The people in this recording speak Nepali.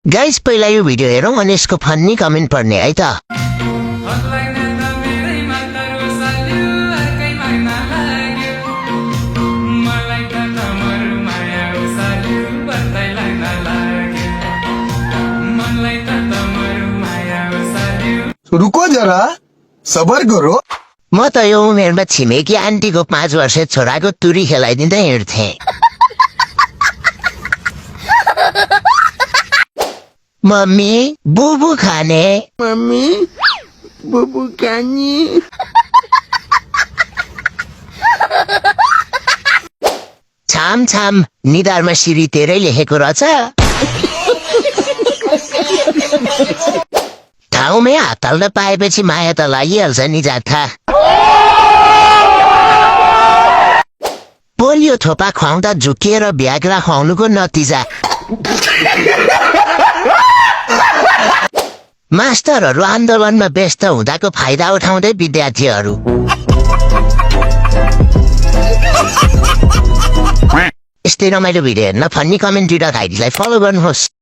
गाइस पहिला यो भिडियो हेरौँ अनि यसको फन्नी कमेन्ट पढ्ने है त। रुको जरा सबर करो। म त यो उमेरमा छिमेकी आन्टीको 5 वर्षे छोराको तुरी खेलाइदिँदै हिँड्थे। मम्मी बुबु खाने। मम्मी बुबु खानी। छाम छाम निधारमा सिरी तेरै लेखेको रहेछ। ठाउँमै हात हाल्न पाएपछि माया त लागिहाल्छ नि जाथा। पोलियो थोपा खुवाउँदा झुकिएर भ्याग्रा खुवाउनुको नतिजा। मास्टरहरू आन्दोलनमा व्यस्त हुँदाको फाइदा उठाउँदै विद्यार्थीहरू। यस्तै रमाइलो भिडियो हेर्न फन्नी कमेन्ट दिँदा आइडीलाई फलो गर्नुहोस्।